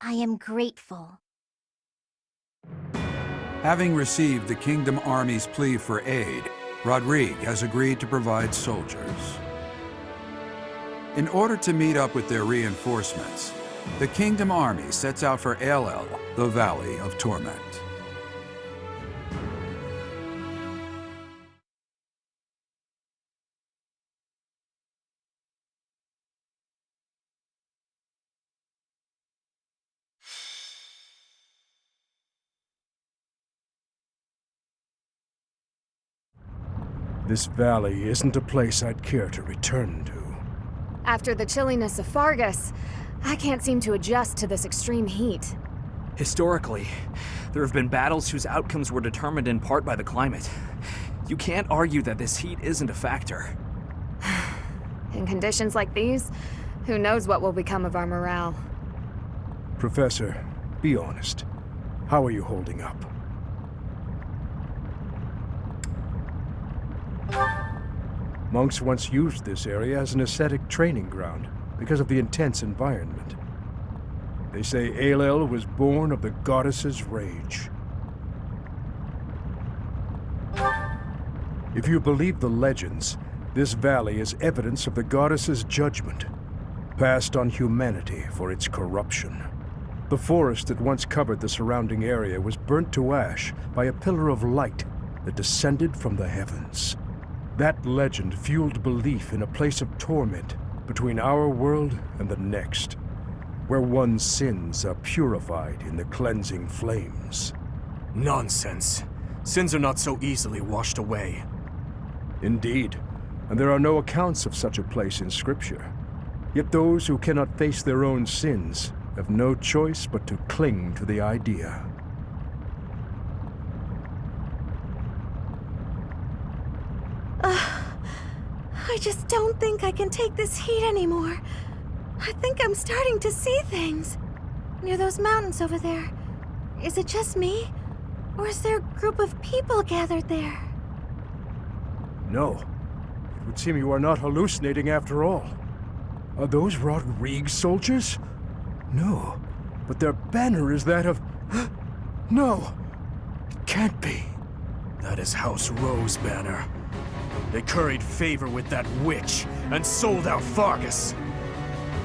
I am grateful. Having received the Kingdom Army's plea for aid, Rodrigue has agreed to provide soldiers. In order to meet up with their reinforcements, the Kingdom Army sets out for Aiell, the Valley of Torment. This valley isn't a place I'd care to return to. After the chilliness of Fargus, I can't seem to adjust to this extreme heat. Historically, there have been battles whose outcomes were determined in part by the climate. You can't argue that this heat isn't a factor. In conditions like these, who knows what will become of our morale. Professor, be honest. How are you holding up? Monks once used this area as an ascetic training ground because of the intense environment. They say Aiell was born of the goddess's rage. If you believe the legends, this valley is evidence of the goddess's judgment, passed on humanity for its corruption. The forest that once covered the surrounding area was burnt to ash by a pillar of light that descended from the heavens. That legend fueled belief in a place of torment between our world and the next, where one's sins are purified in the cleansing flames. Nonsense. Sins are not so easily washed away. Indeed, and there are no accounts of such a place in Scripture. Yet those who cannot face their own sins have no choice but to cling to the idea. I just don't think I can take this heat anymore. I think I'm starting to see things. Near those mountains over there. Is it just me? Or is there a group of people gathered there? No. It would seem you are not hallucinating after all. Are those Rodrigue soldiers? No. But their banner is that of... No! It can't be. That is House Rowe's banner. They curried favor with that witch and sold out Fargus.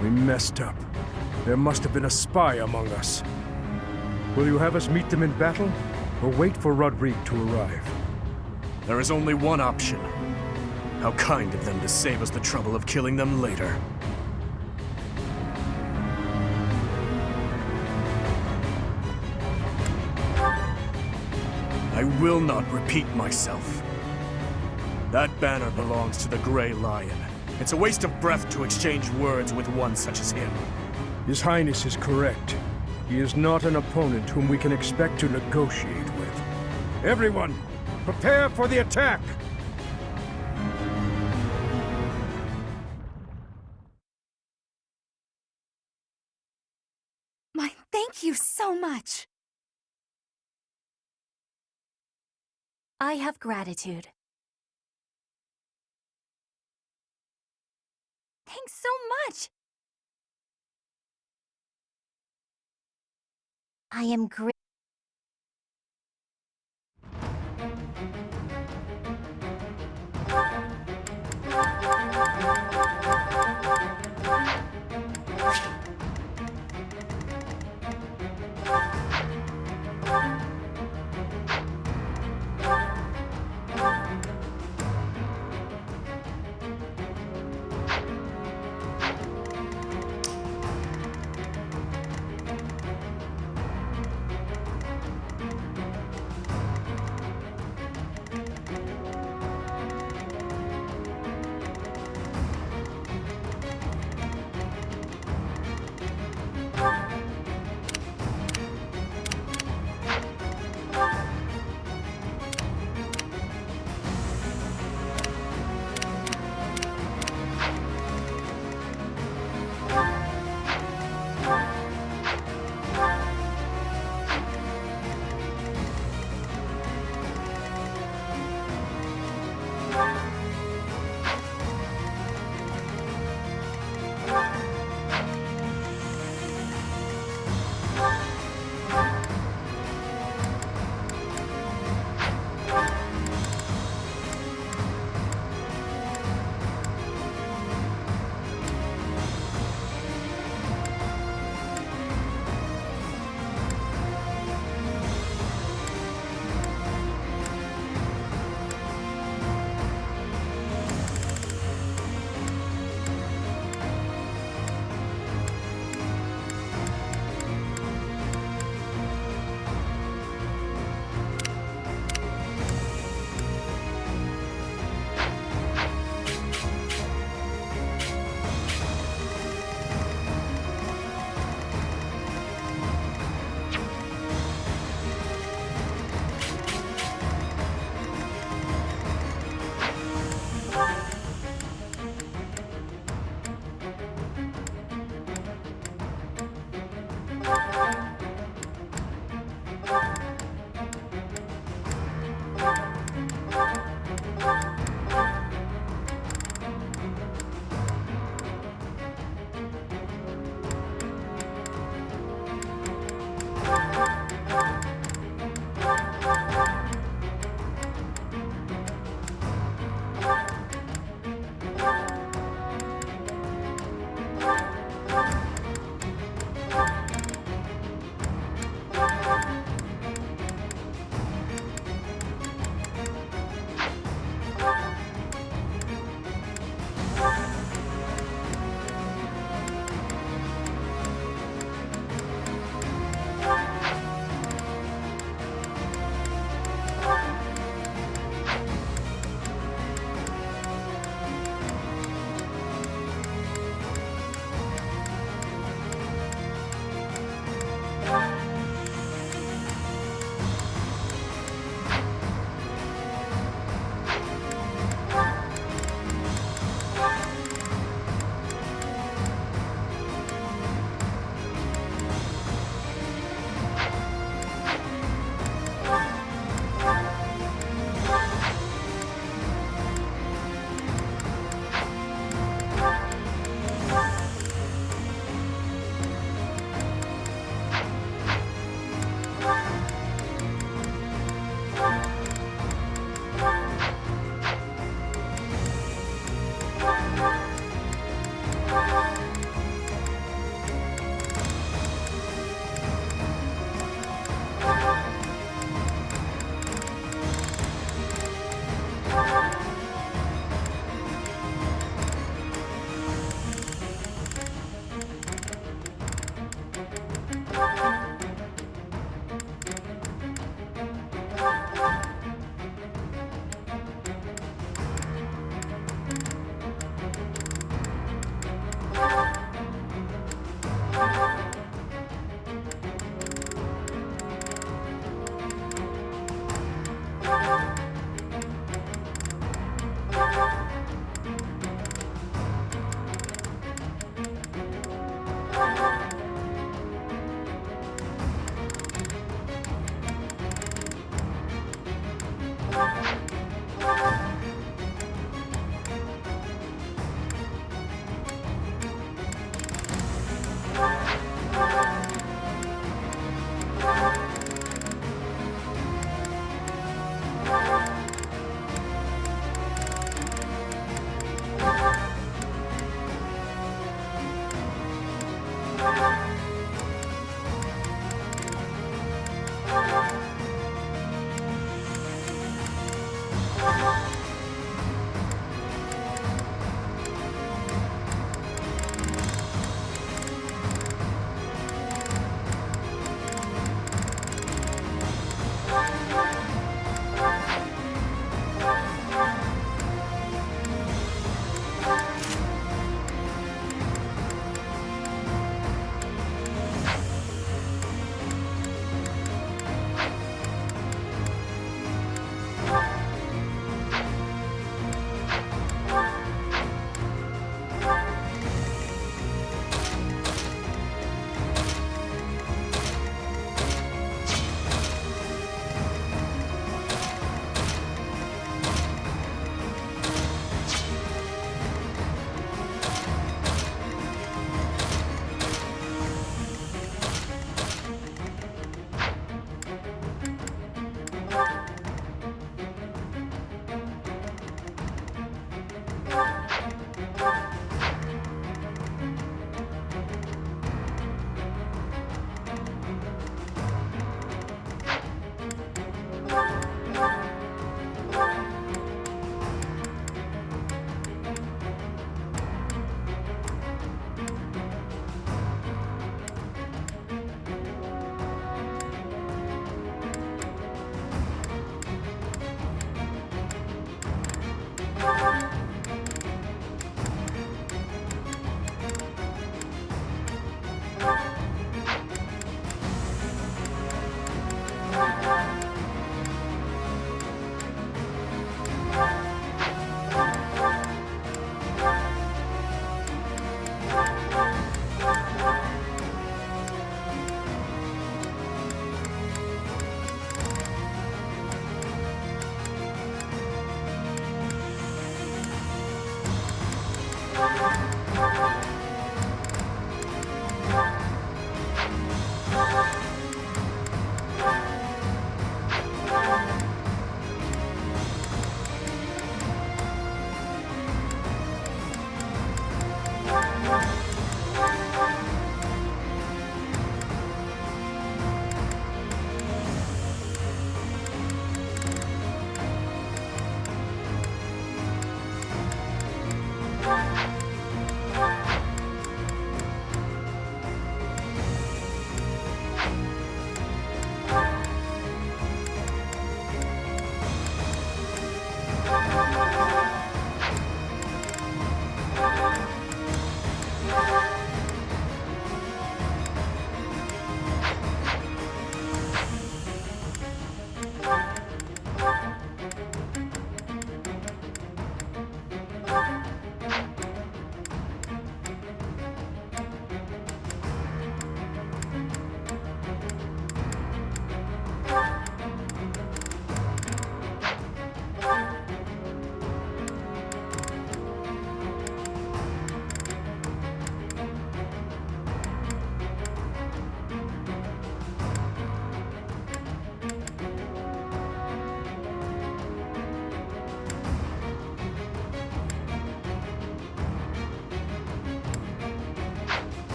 We messed up. There must have been a spy among us. Will you have us meet them in battle, or wait for Rodrigue to arrive? There is only one option. How kind of them to save us the trouble of killing them later. I will not repeat myself. That banner belongs to the Grey Lion. It's a waste of breath to exchange words with one such as him. His Highness is correct. He is not an opponent whom we can expect to negotiate with. Everyone, prepare for the attack! Thank you so much. I have gratitude. Thanks so much. I am grateful.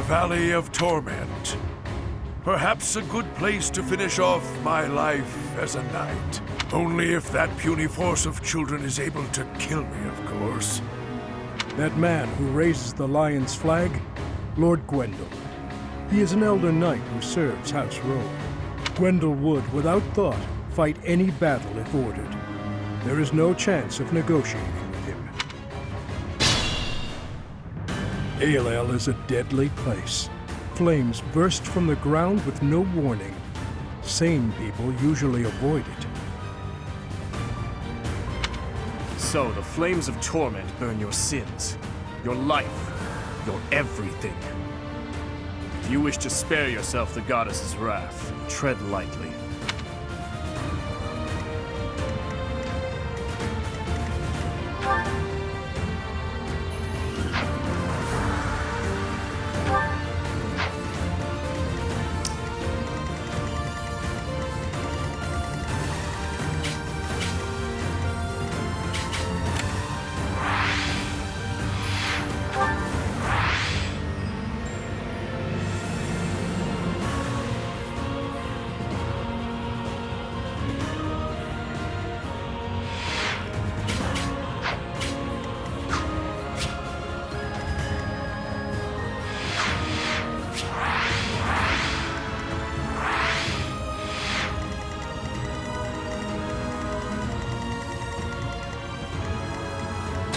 Valley of Torment. Perhaps a good place to finish off my life as a knight. Only if that puny force of children is able to kill me, of course. That man who raises the Lion's flag? Lord Gwendel. He is an elder knight who serves House Rowe. Gwendel would, without thought, fight any battle if ordered. There is no chance of negotiating with him. Aiell is a deadly place. Flames burst from the ground with no warning. Sane people usually avoid it. So, the flames of torment burn your sins, your life, your everything. If you wish to spare yourself the goddess's wrath, tread lightly.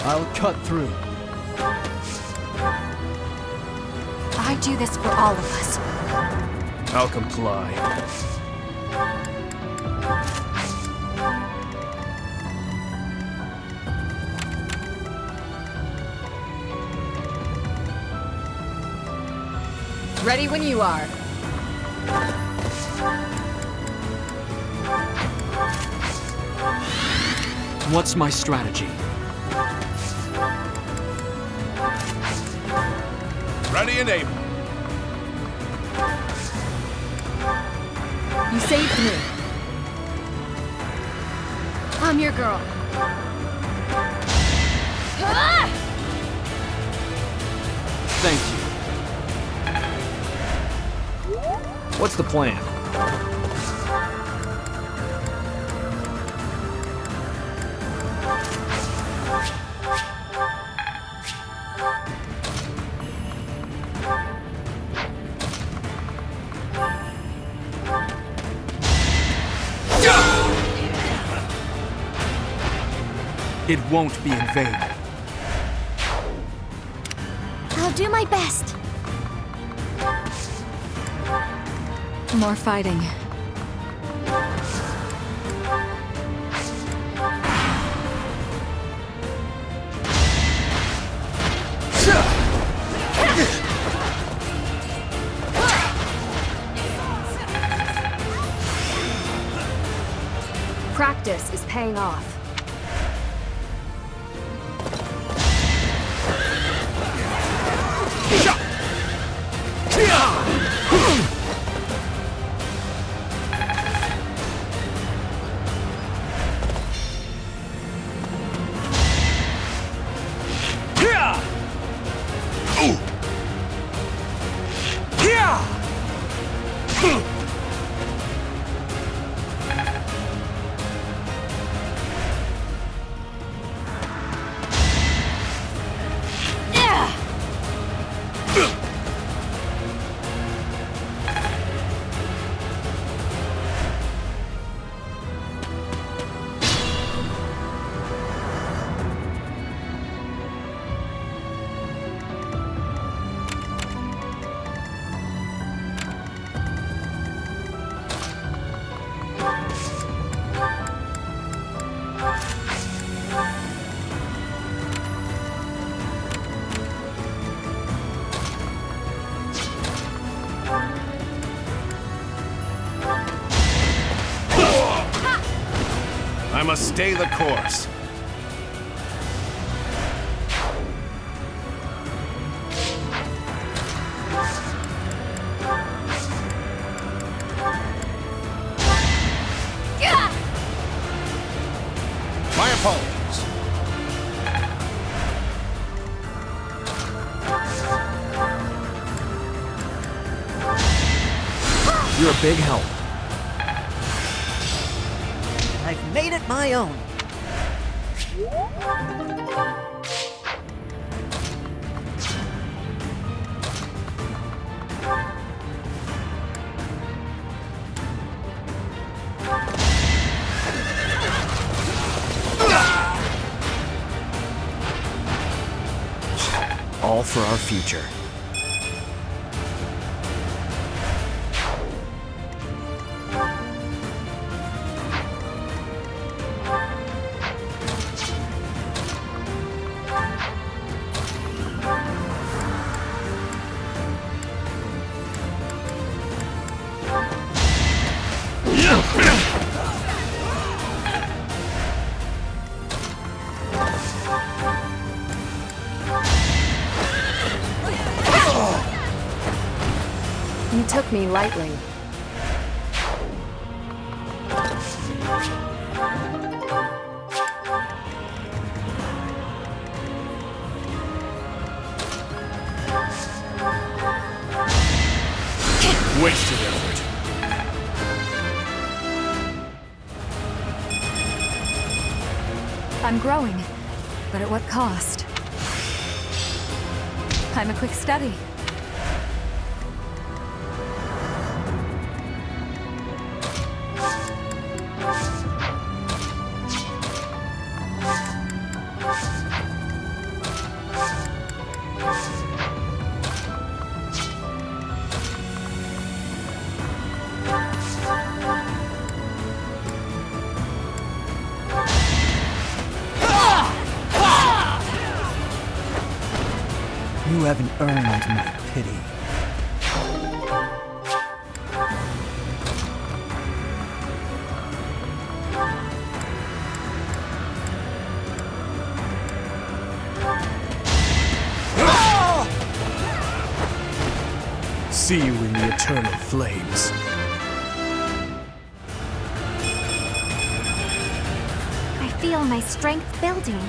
I'll cut through. I do this for all of us. I'll comply. Ready when you are. What's my strategy? Ready and able. You saved me. I'm your girl. Thank you. What's the plan? It won't be in vain. I'll do my best. More fighting. Practice is paying off. I must stay the course. My apologies. You're a big help. I've made it my own. All for our future. You took me lightly. Wasted effort. I'm growing, but at what cost? I'm a quick study. You haven't earned my pity. See you in the eternal flames. I feel my strength building.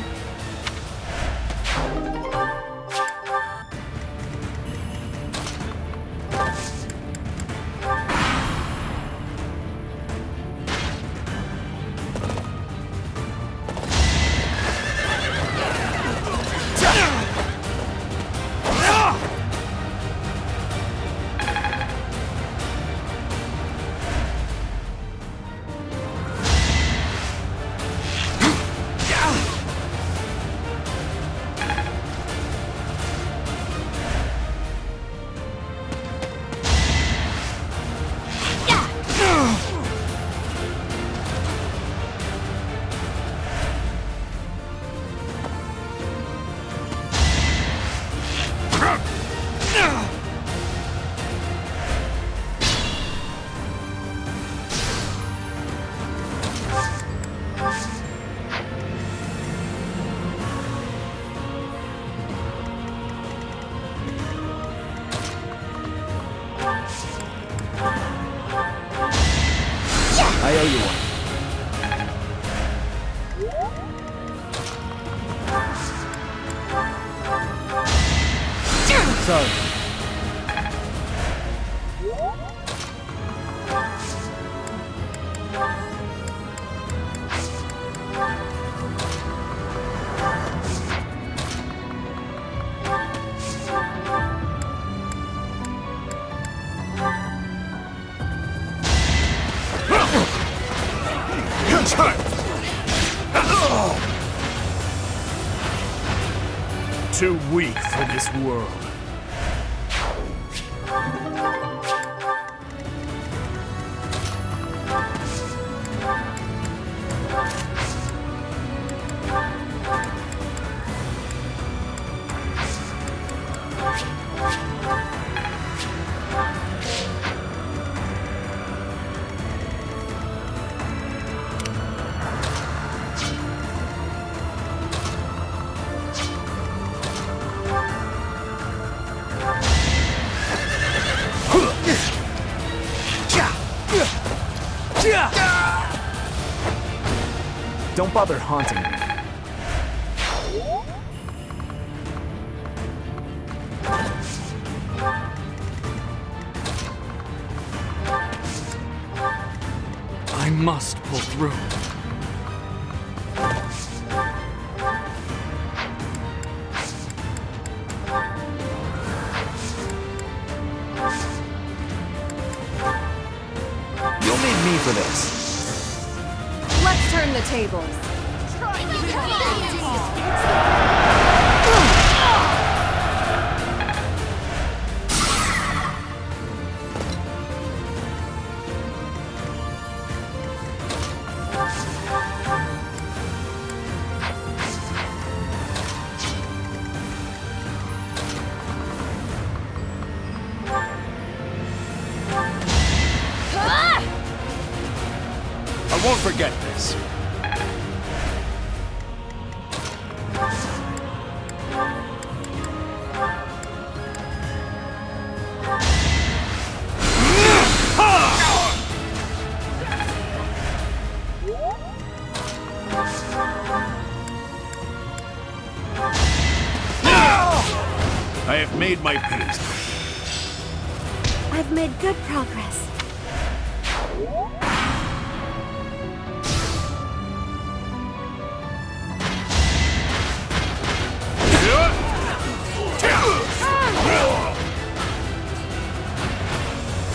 I owe you one. Sorry. Too weak for this world. Don't bother haunting me. must pull through. You'll need me for this. Let's turn the tables. I won't forget this. I have made my peace. I've made good progress.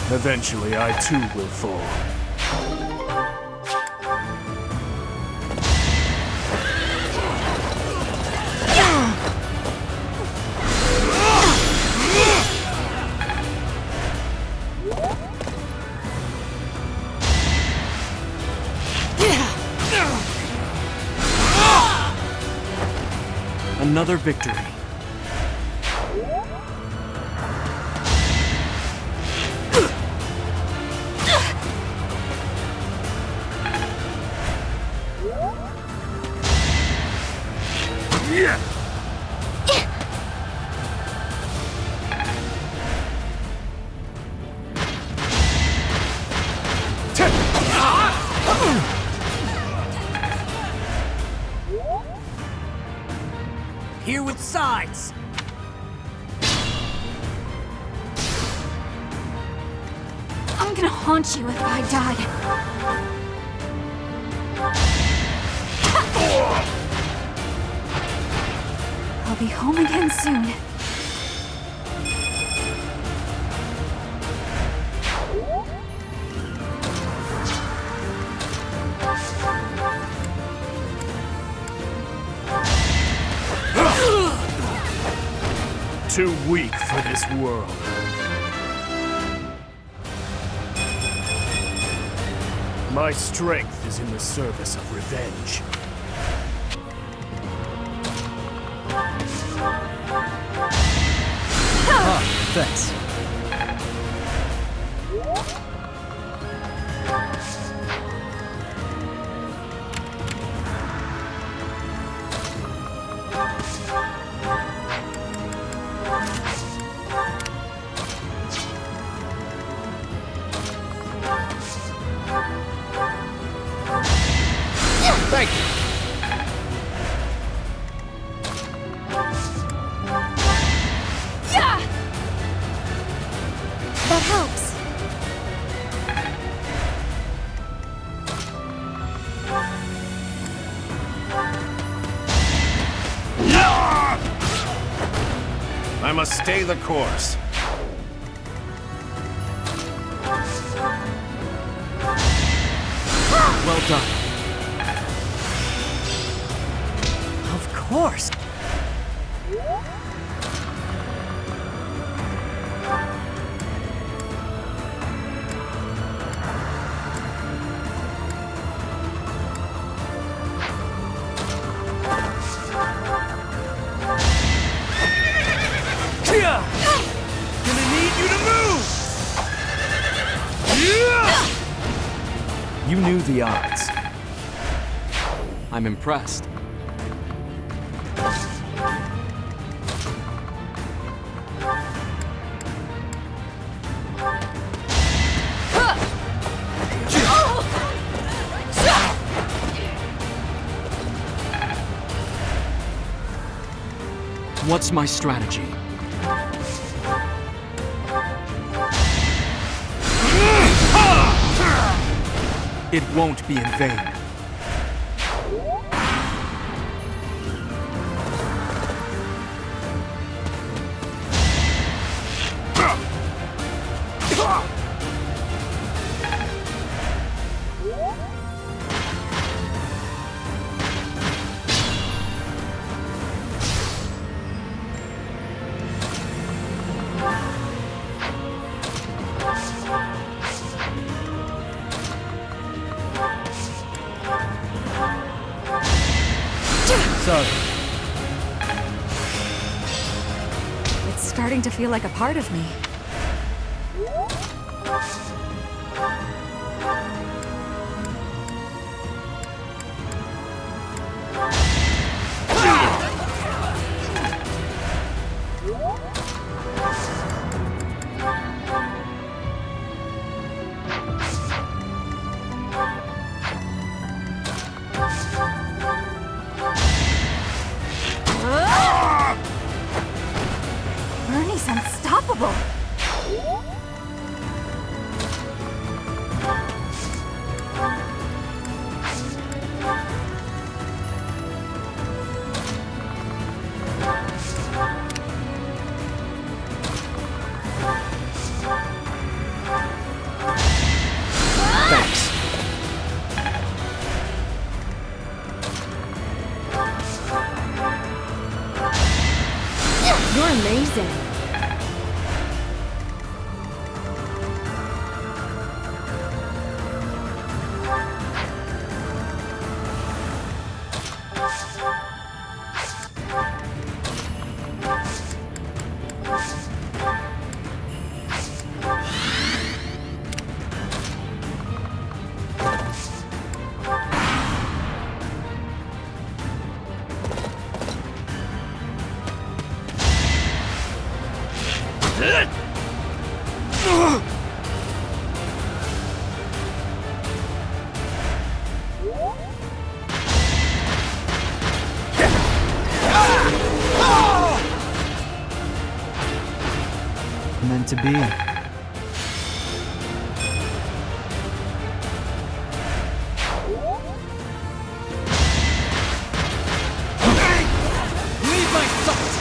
Eventually, I too will fall. Another victory. Here with sides. I'm gonna haunt you if I die. I'll be home again soon. Too weak for this world. My strength is in the service of revenge. Thanks. Thank you. Yeah! That helps. I must stay the course. Well done. Of course. Gonna need you to move! You knew the odds. I'm impressed. What's my strategy? It won't be in vain. Sorry. It's starting to feel like a part of me. Bernie's unstoppable. Thanks. You're amazing. Meant to be. Leave my sight!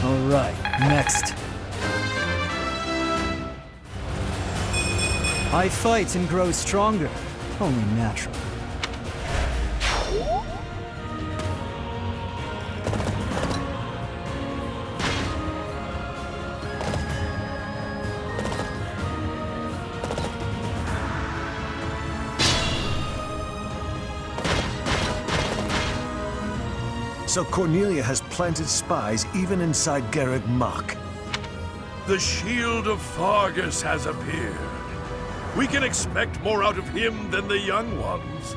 All right, next. I fight and grow stronger. Only natural. So Cornelia has planted spies even inside Garreg Mach. The shield of Fargus has appeared. We can expect more out of him than the young ones.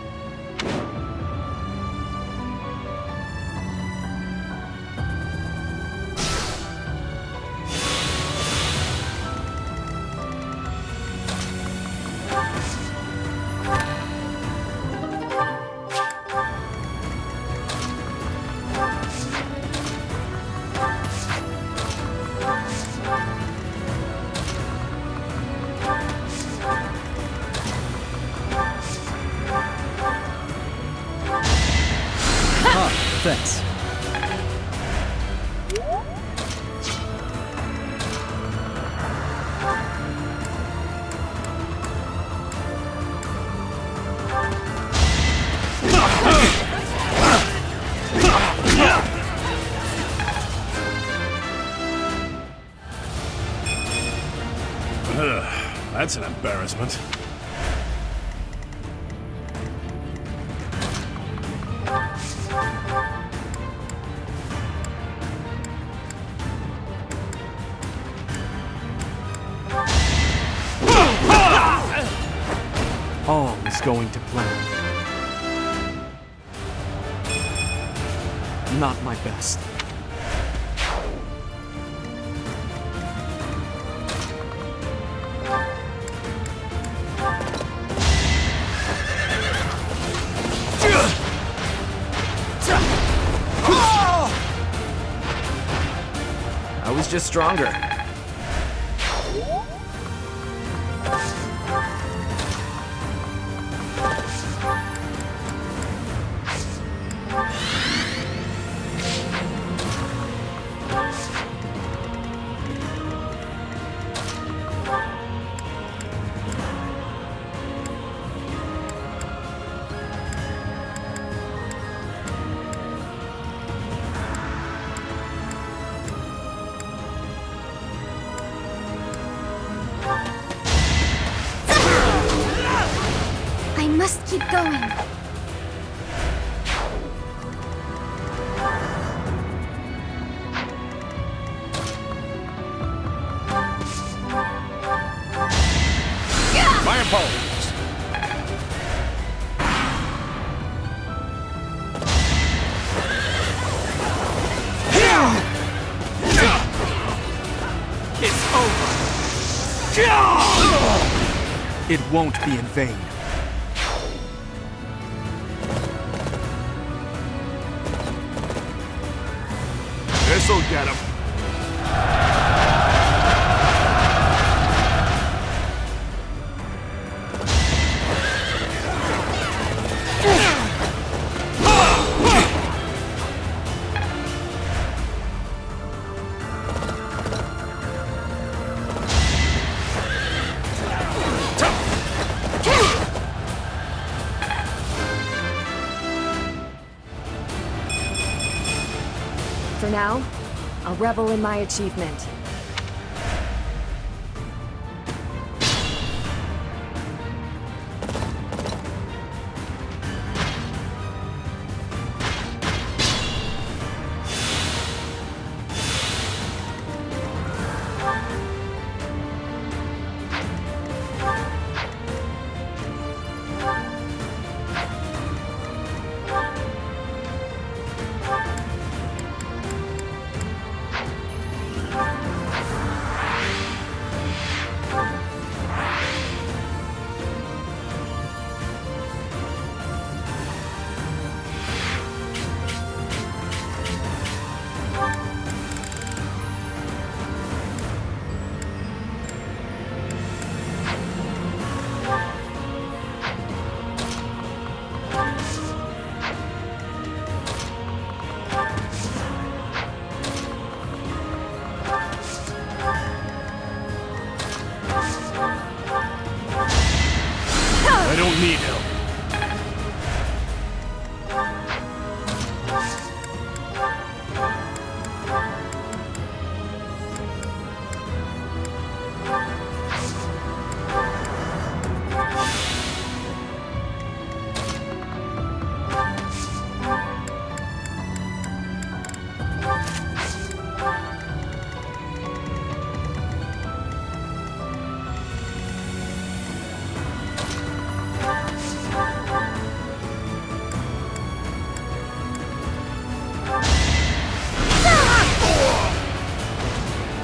Thanks. That's an embarrassment. All is going to plan. Not my best. I was just stronger. going. My apologies. It's over. It won't be in vain. This'll get him. For now, I'll revel in my achievement. I don't need help.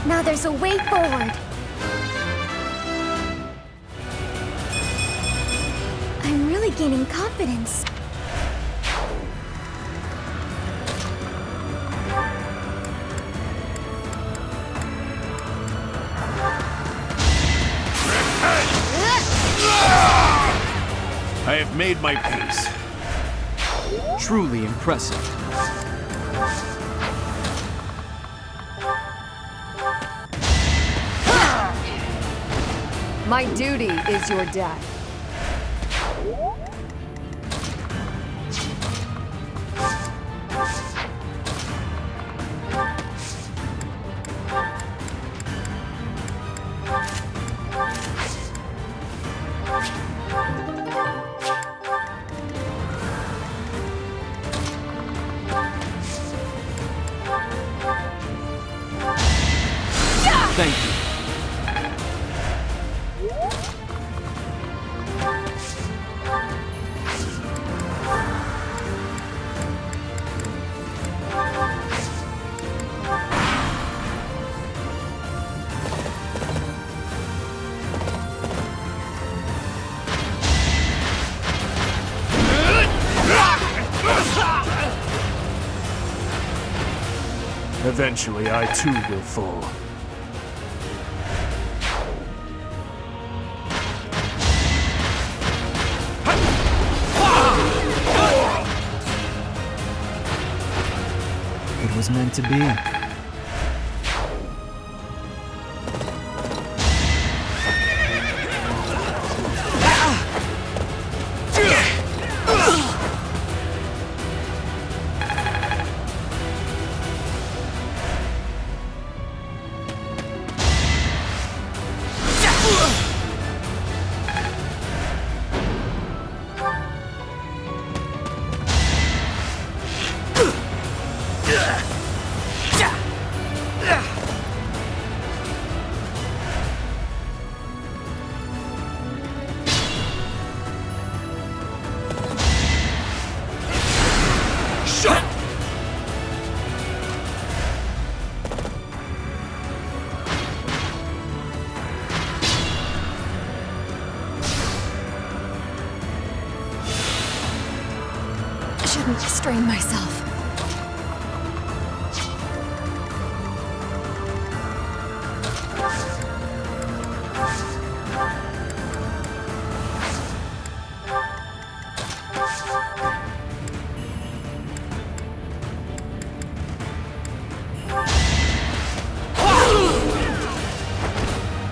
Now there's a way forward. I'm really gaining confidence. I have made my peace. Truly impressive. My duty is your death. Thank you. Eventually, I too will fall. It was meant to be. shouldn't strain myself.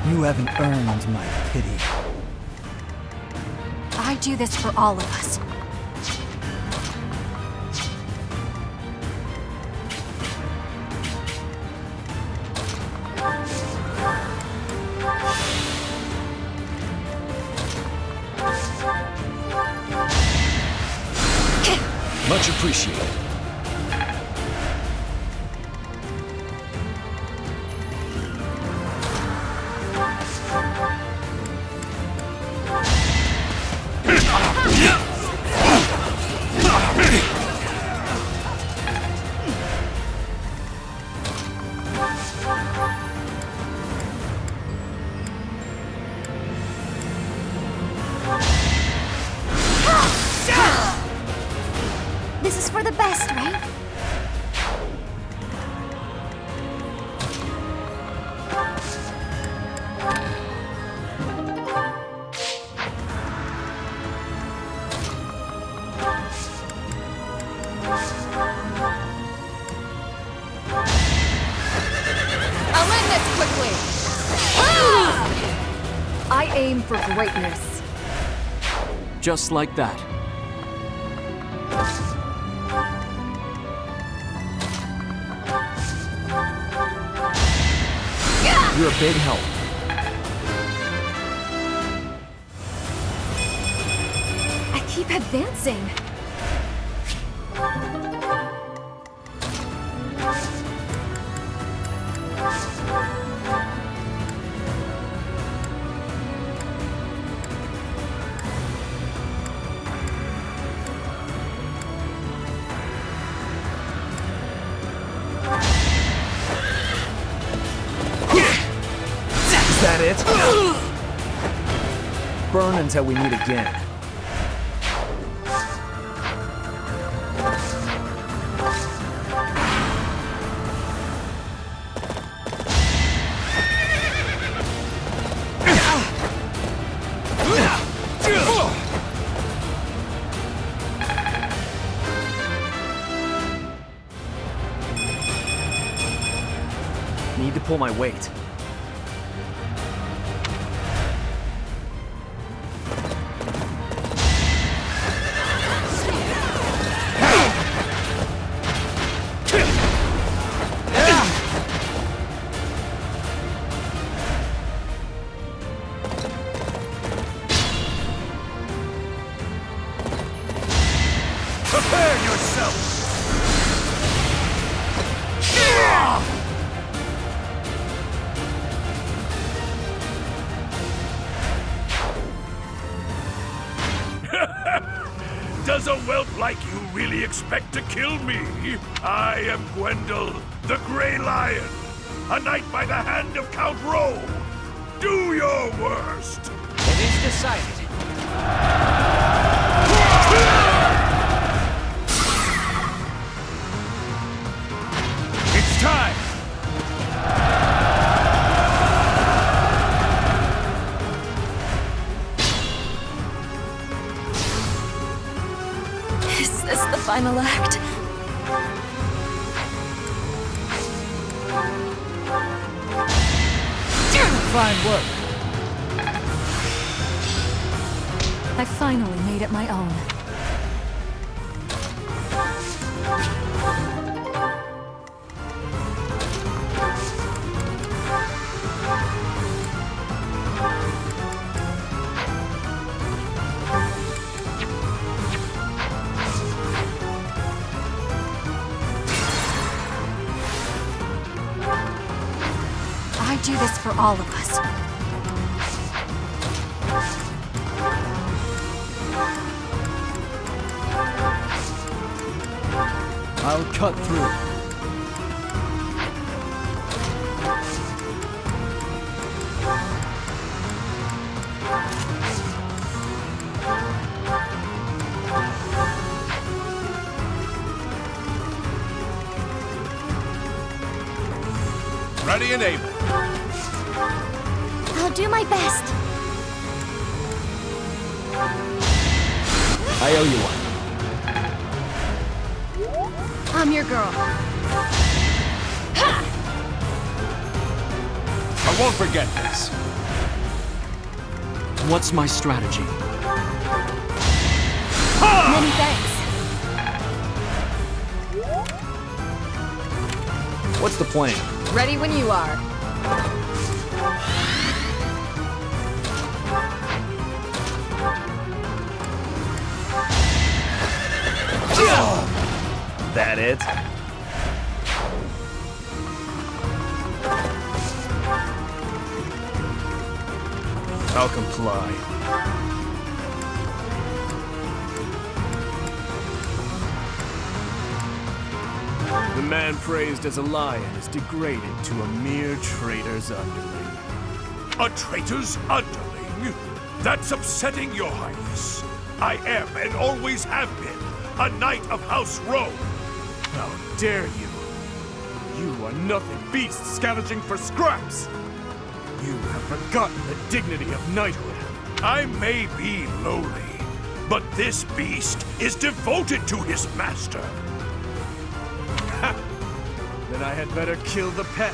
You haven't earned my pity. I do this for all of us. Much appreciated. This is for the best, right? I'll end this quickly! I aim for greatness. Just like that. You're a big help. I keep advancing. Is that it? Burn until we meet again. Need to pull my weight. Prepare yourself! Does a whelp like you really expect to kill me? I am Gwendol, the Grey Lion, a knight by the hand of Count Rowe. Do your worst! It is decided. It's time! Is this the final act? Fine work. I finally made it my own. I do this for all of us. I'll cut through. Ready and able. I'll do my best. I owe you one. I'm your girl. I won't forget this. What's my strategy? Many thanks. What's the plan? Ready when you are. That it? I'll comply. The man praised as a lion is degraded to a mere traitor's underling. A traitor's underling? That's upsetting, Your Highness. I am and always have been a knight of House Rome. How dare you! You are nothing beast scavenging for scraps! You have forgotten the dignity of knighthood. I may be lowly, but this beast is devoted to his master. Then I had better kill the pet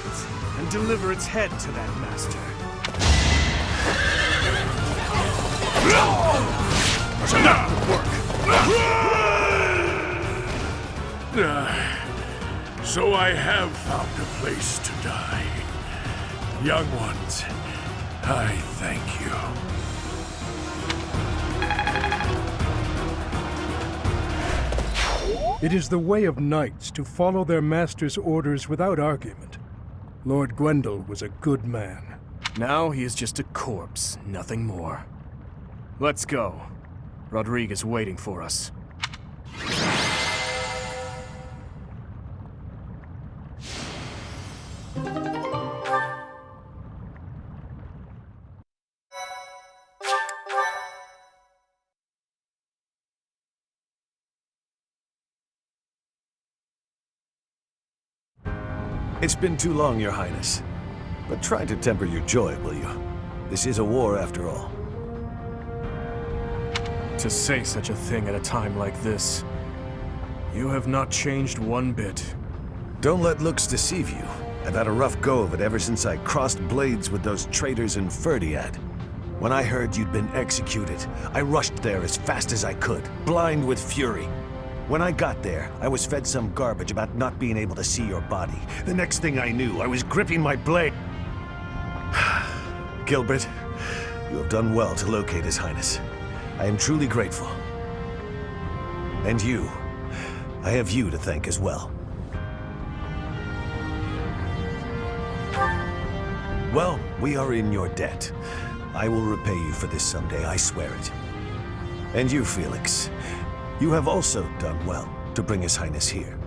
and deliver its head to that master. So I have found a place to die. Young ones, I thank you. It is the way of knights to follow their master's orders without argument. Lord Gwendol was a good man. Now he is just a corpse, nothing more. Let's go. Rodrigue is waiting for us. It's been too long, Your Highness. But try to temper your joy, will you? This is a war, after all. To say such a thing at a time like this, you have not changed one bit. Don't let looks deceive you. I've had a rough go of it ever since I crossed blades with those traitors in Ferdiad. When I heard you'd been executed, I rushed there as fast as I could, blind with fury. When I got there, I was fed some garbage about not being able to see your body. The next thing I knew, I was gripping my blade. Gilbert, you have done well to locate His Highness. I am truly grateful. And you, I have you to thank as well. Well, we are in your debt. I will repay you for this someday, I swear it. And you, Felix, you have also done well to bring His Highness here.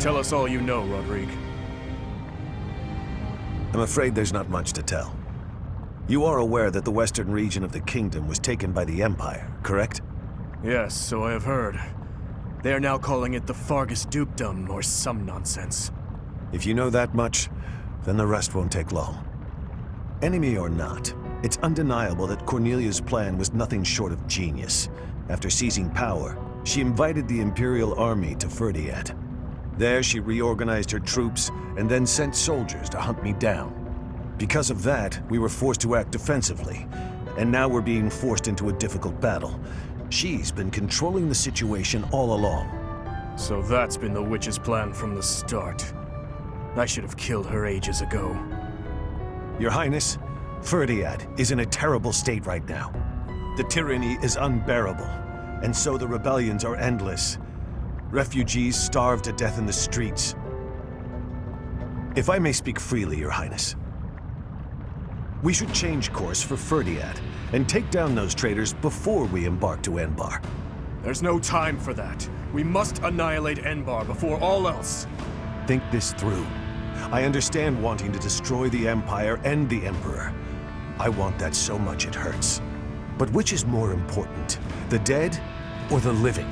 Tell us all you know, Rodrigue. I'm afraid there's not much to tell. You are aware that the western region of the kingdom was taken by the Empire, correct? Yes, so I have heard. They are now calling it the Fargus Dukedom, or some nonsense. If you know that much, then the rest won't take long. Enemy or not, it's undeniable that Cornelia's plan was nothing short of genius. After seizing power, she invited the Imperial Army to Ferdiad. There she reorganized her troops and then sent soldiers to hunt me down. Because of that, we were forced to act defensively, and now we're being forced into a difficult battle. She's been controlling the situation all along. So that's been the witch's plan from the start. I should have killed her ages ago. Your Highness, Ferdiad is in a terrible state right now. The tyranny is unbearable, and so the rebellions are endless. Refugees starve to death in the streets. If I may speak freely, Your Highness, we should change course for Ferdiad and take down those traitors before we embark to Enbar. There's no time for that. We must annihilate Enbar before all else. Think this through. I understand wanting to destroy the Empire and the Emperor. I want that so much it hurts. But which is more important, the dead or the living?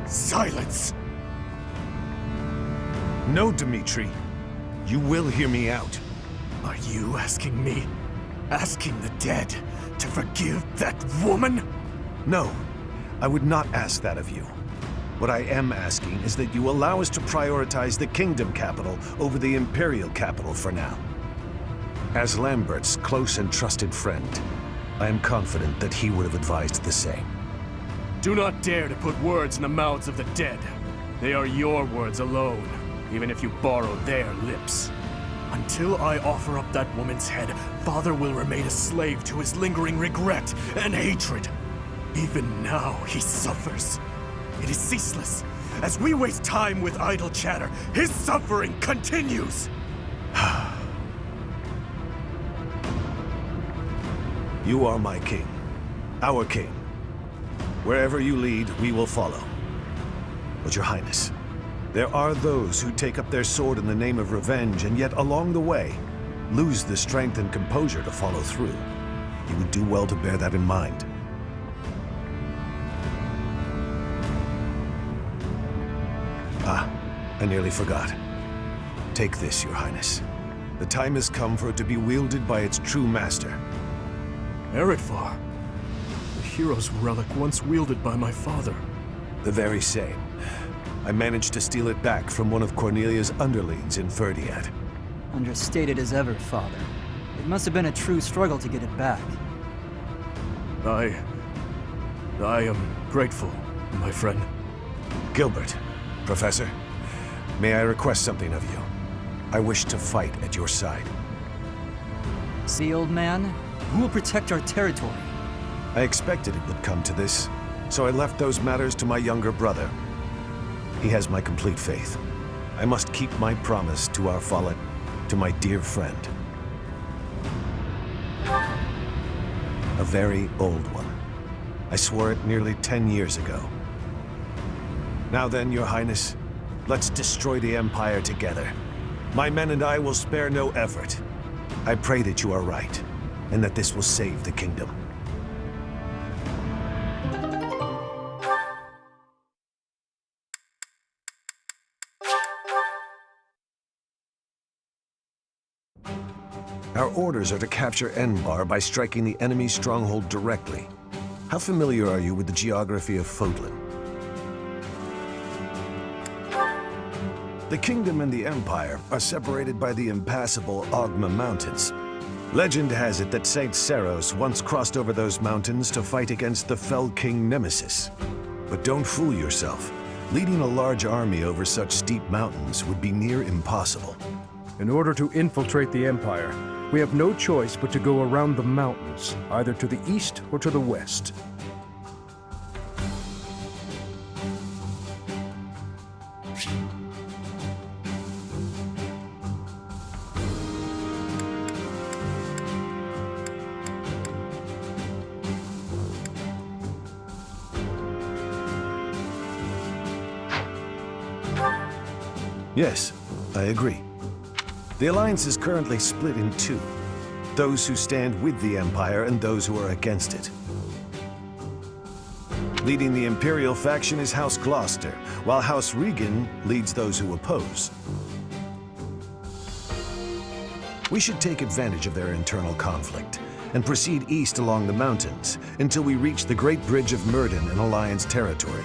Silence! No, Dmitri. You will hear me out. Are you asking me? Asking the dead to forgive that woman? No, I would not ask that of you. What I am asking is that you allow us to prioritize the Kingdom capital over the Imperial capital for now. As Lambert's close and trusted friend, I am confident that he would have advised the same. Do not dare to put words in the mouths of the dead. They are your words alone, even if you borrow their lips. Until I offer up that woman's head, Father will remain a slave to his lingering regret and hatred. Even now, he suffers. It is ceaseless. As we waste time with idle chatter, his suffering continues! You are my king. Our king. Wherever you lead, we will follow. But Your Highness, there are those who take up their sword in the name of revenge and yet along the way, lose the strength and composure to follow through. You would do well to bear that in mind. Ah, I nearly forgot. Take this, Your Highness. The time has come for it to be wielded by its true master. Eretvar, the hero's relic once wielded by my father. The very same. I managed to steal it back from one of Cornelia's underlings in Ferdiad. Understated as ever, Father. It must have been a true struggle to get it back. I am grateful, my friend. Gilbert, Professor, may I request something of you? I wish to fight at your side. See, old man? Who will protect our territory? I expected it would come to this, so I left those matters to my younger brother. He has my complete faith. I must keep my promise to our fallen, to my dear friend. A very old one. I swore it nearly 10 years ago. Now then, Your Highness, let's destroy the Empire together. My men and I will spare no effort. I pray that you are right, and that this will save the kingdom. Our orders are to capture Enbar by striking the enemy's stronghold directly. How familiar are you with the geography of Fodlan? The kingdom and the empire are separated by the impassable Ogma Mountains. Legend has it that Saint Seros once crossed over those mountains to fight against the Fell King Nemesis. But don't fool yourself. Leading a large army over such steep mountains would be near impossible. In order to infiltrate the Empire, we have no choice but to go around the mountains, either to the east or to the west. Yes, I agree. The Alliance is currently split in two. Those who stand with the Empire and those who are against it. Leading the Imperial faction is House Gloucester, while House Regan leads those who oppose. We should take advantage of their internal conflict and proceed east along the mountains until we reach the Great Bridge of Myrden in Alliance territory.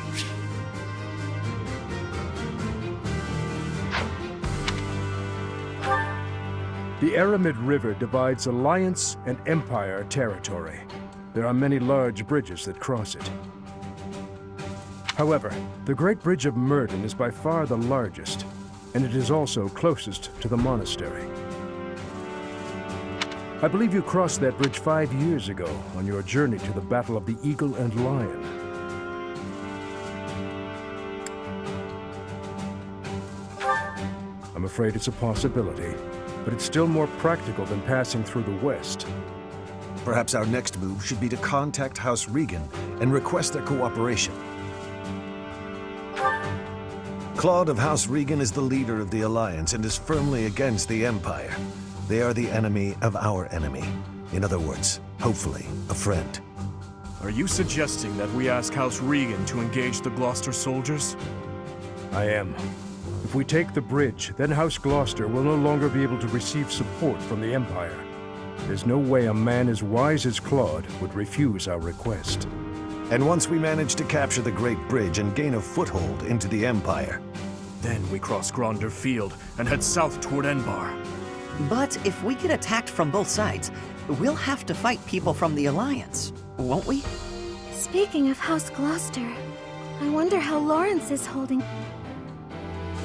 The Aramid River divides Alliance and Empire territory. There are many large bridges that cross it. However, the Great Bridge of Myrden is by far the largest, and it is also closest to the monastery. I believe you crossed that bridge 5 years ago on your journey to the Battle of the Eagle and Lion. I'm afraid it's a possibility, but it's still more practical than passing through the west. Perhaps our next move should be to contact House Regan and request their cooperation. Claude of House Regan is the leader of the Alliance and is firmly against the Empire. They are the enemy of our enemy. In other words, hopefully, a friend. Are you suggesting that we ask House Regan to engage the Gloucester soldiers? I am. If we take the bridge, then House Gloucester will no longer be able to receive support from the Empire. There's no way a man as wise as Claude would refuse our request. And once we manage to capture the Great Bridge and gain a foothold into the Empire, then we cross Gronder Field and head south toward Enbar. But if we get attacked from both sides, we'll have to fight people from the Alliance, won't we? Speaking of House Gloucester, I wonder how Lawrence is holding.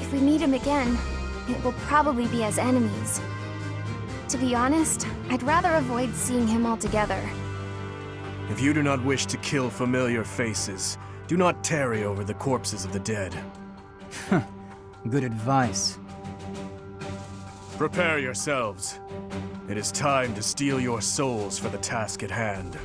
If we meet him again, it will probably be as enemies. To be honest, I'd rather avoid seeing him altogether. If you do not wish to kill familiar faces, do not tarry over the corpses of the dead. Good advice. Prepare yourselves. It is time to steel your souls for the task at hand.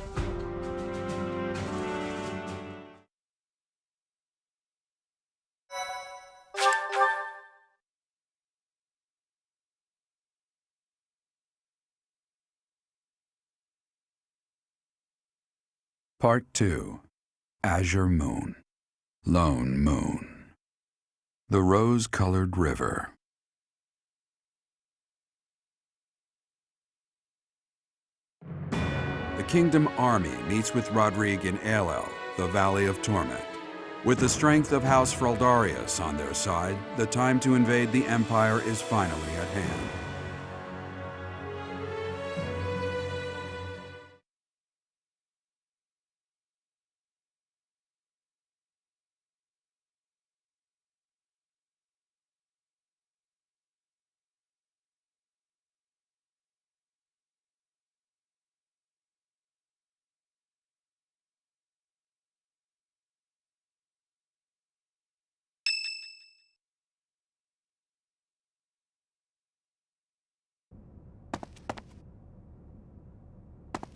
Part 2. Azure Moon. Lone Moon. The Rose-Colored River. The Kingdom Army meets with Rodrigue in Aiell, the Valley of Torment. With the strength of House Fraldarius on their side, the time to invade the Empire is finally at hand.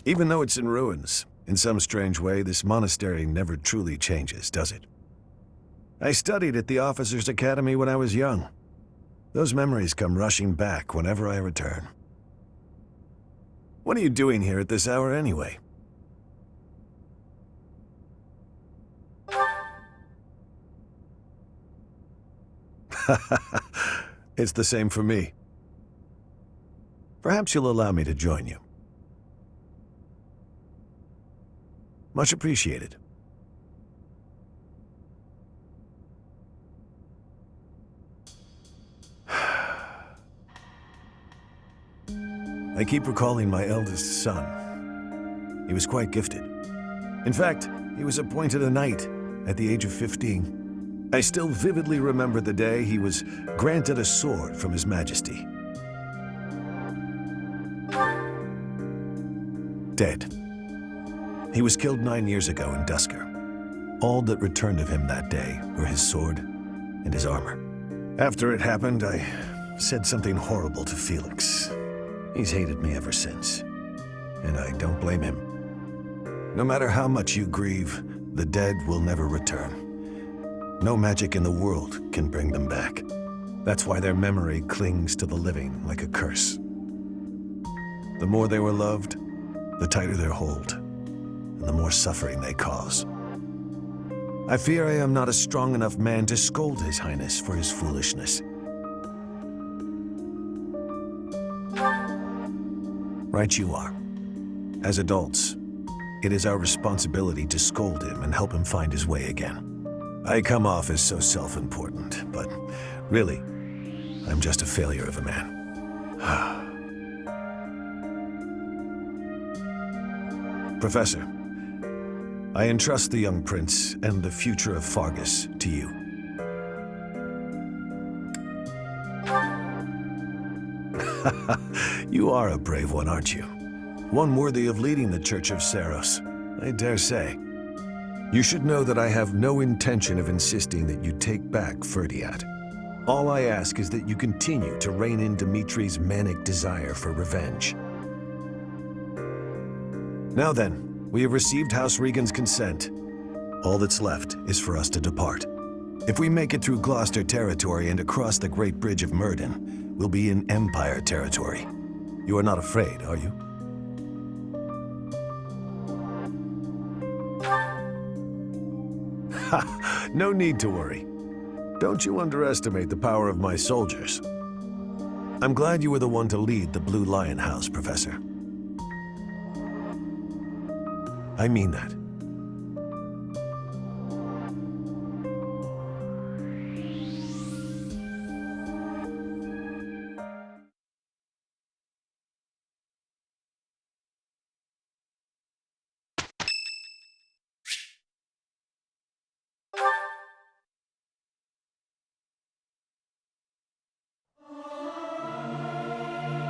even though it's in ruins, in some strange way, this monastery never truly changes, does it? I studied at the Officers' Academy when I was young. Those memories come rushing back whenever I return. What are you doing here at this hour anyway? It's the same for me. Perhaps you'll allow me to join you. Much appreciated. I keep recalling my eldest son. He was quite gifted. In fact, he was appointed a knight at the age of 15. I still vividly remember the day he was granted a sword from His Majesty. Dead. He was killed 9 years ago in Dusker. All that returned of him that day were his sword and his armor. After it happened, I said something horrible to Felix. He's hated me ever since, and I don't blame him. No matter how much you grieve, the dead will never return. No magic in the world can bring them back. That's why their memory clings to the living like a curse. The more they were loved, the tighter their hold, and the more suffering they cause. I fear I am not a strong enough man to scold His Highness for his foolishness. Right you are. As adults, it is our responsibility to scold him and help him find his way again. I come off as so self-important, but really, I'm just a failure of a man. Professor, I entrust the young prince and the future of Fargus to you. You are a brave one, aren't you? One worthy of leading the Church of Seros, I dare say. You should know that I have no intention of insisting that you take back Ferdiat. All I ask is that you continue to rein in Dimitri's manic desire for revenge. Now then, we have received House Regan's consent. All that's left is for us to depart. If we make it through Gloucester territory and across the Great Bridge of Myrddin, we'll be in Empire territory. You are not afraid, are you? Ha! No need to worry. Don't you underestimate the power of my soldiers. I'm glad you were the one to lead the Blue Lion House, Professor. I mean that.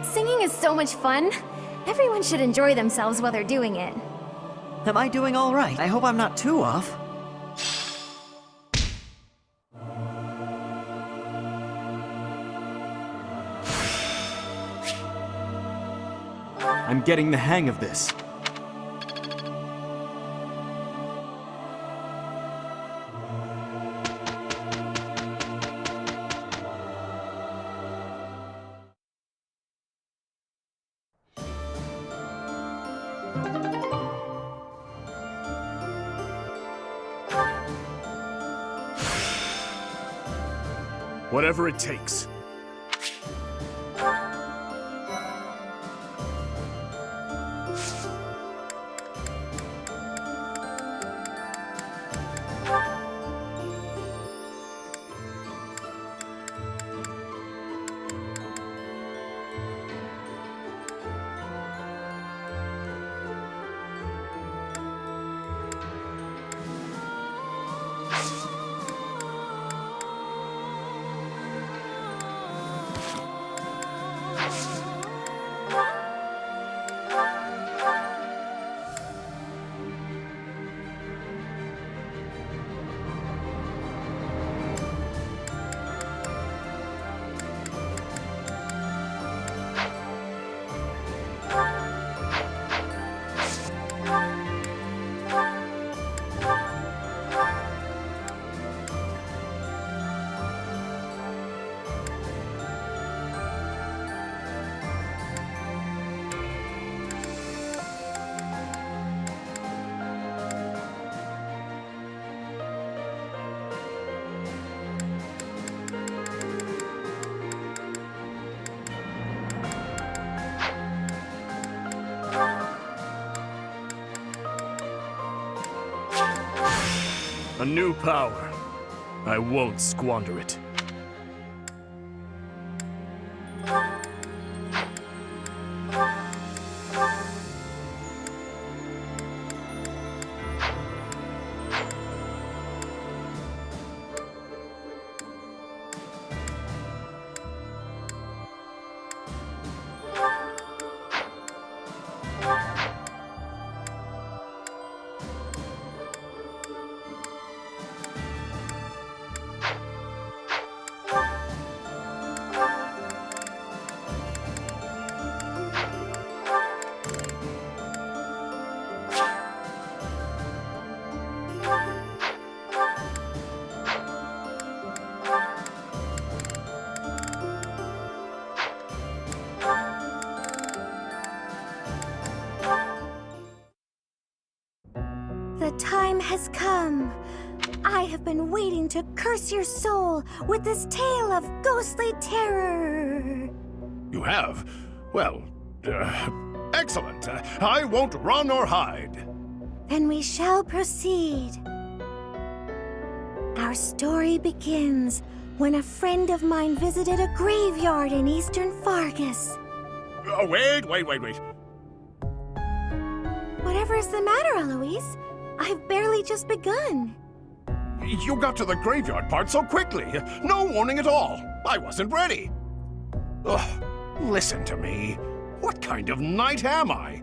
Singing is so much fun. Everyone should enjoy themselves while they're doing it. Am I doing all right? I hope I'm not too off. I'm getting the hang of this. Whatever it takes. A new power. I won't squander it. The time has come. I have been waiting to curse your soul with this tale of ghostly terror. You have? Well, excellent. I won't run or hide. Then we shall proceed. Our story begins when a friend of mine visited a graveyard in eastern Fargus. Oh, wait. Whatever is the matter, Eloise? I've barely just begun. You got to the graveyard part so quickly. No warning at all. I wasn't ready. Ugh, listen to me. What kind of knight am I?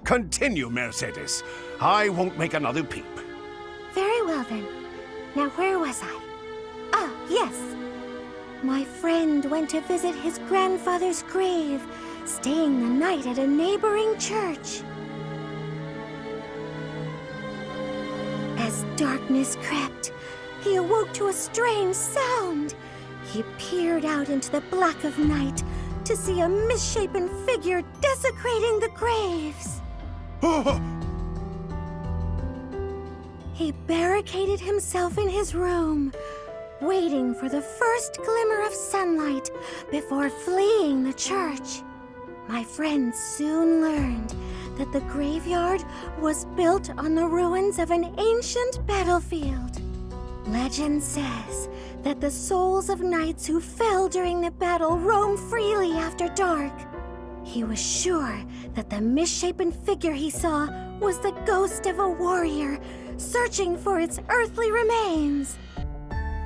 Continue, Mercedes. I won't make another peep. Very well, then. Now, where was I? Ah, yes. My friend went to visit his grandfather's grave, staying the night at a neighboring church. As darkness crept, he awoke to a strange sound. He peered out into the black of night to see a misshapen figure desecrating the graves. he barricaded himself in his room, waiting for the first glimmer of sunlight before fleeing the church. My friend soon learned that the graveyard was built on the ruins of an ancient battlefield. Legend says that the souls of knights who fell during the battle roam freely after dark. He was sure that the misshapen figure he saw was the ghost of a warrior searching for its earthly remains.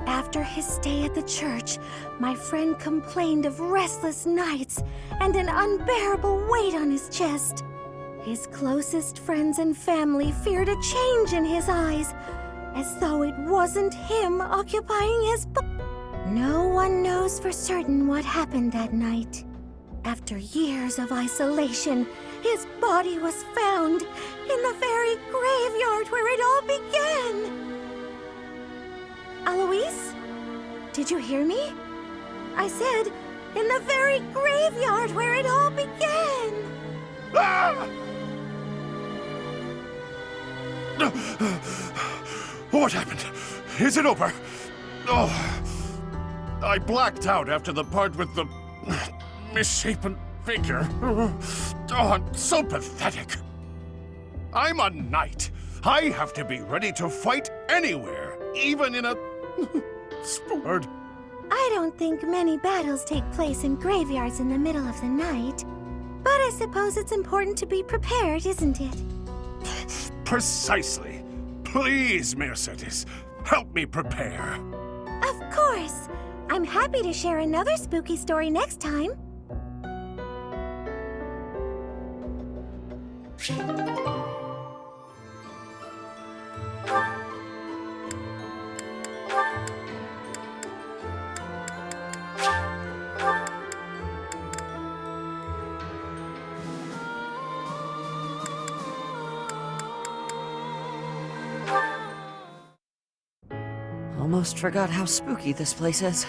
After his stay at the church, my friend complained of restless nights and an unbearable weight on his chest. His closest friends and family feared a change in his eyes, as though it wasn't him occupying his No one knows for certain what happened that night. After years of isolation, his body was found in the very graveyard where it all began. Alois? Did you hear me? I said, in the very graveyard where it all began. Ah! What happened? Is it over? Oh, I blacked out after the part with the misshapen figure. Oh, so pathetic. I'm a knight. I have to be ready to fight anywhere, even in a sport. I don't think many battles take place in graveyards in the middle of the night. But I suppose it's important to be prepared, isn't it? Precisely. Please, Mercedes, help me prepare. Of course. I'm happy to share another spooky story next time. Almost forgot how spooky this place is.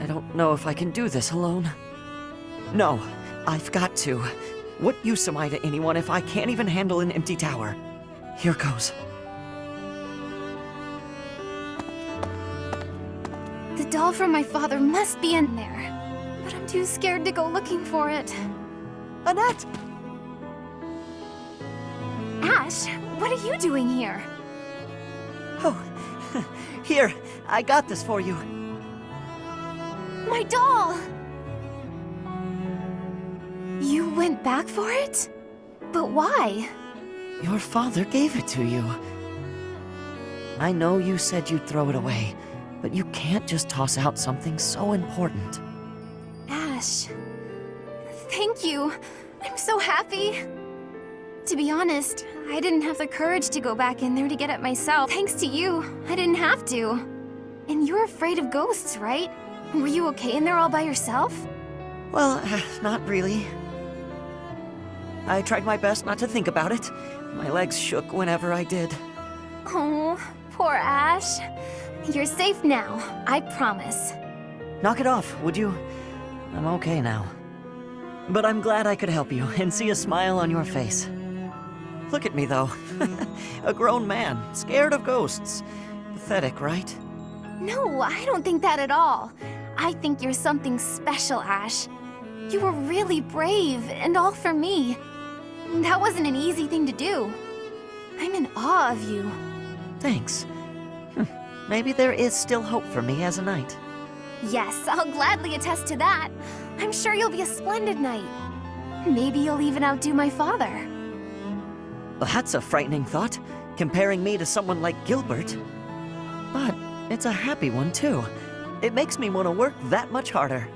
I don't know if I can do this alone. No, I've got to. What use am I to anyone if I can't even handle an empty tower? Here goes. The doll from my father must be in there, but I'm too scared to go looking for it. Annette! Ash, what are you doing here? Oh, here, I got this for you. My doll! You went back for it? But why? Your father gave it to you. I know you said you'd throw it away, but you can't just toss out something so important. Ash, thank you. I'm so happy. To be honest, I didn't have the courage to go back in there to get it myself. Thanks to you, I didn't have to. And you're afraid of ghosts, right? Were you okay in there all by yourself? Well, not really. I tried my best not to think about it. My legs shook whenever I did. Oh, poor Ash. You're safe now, I promise. Knock it off, would you? I'm okay now. But I'm glad I could help you and see a smile on your face. Look at me, though. A grown man, scared of ghosts. Pathetic, right? No, I don't think that at all. I think you're something special, Ash. You were really brave, and all for me. That wasn't an easy thing to do. I'm in awe of you. Thanks. Maybe there is still hope for me as a knight. Yes, I'll gladly attest to that. I'm sure you'll be a splendid knight. Maybe you'll even outdo my father. Well, that's a frightening thought, comparing me to someone like Gilbert. But it's a happy one, too. It makes me want to work that much harder.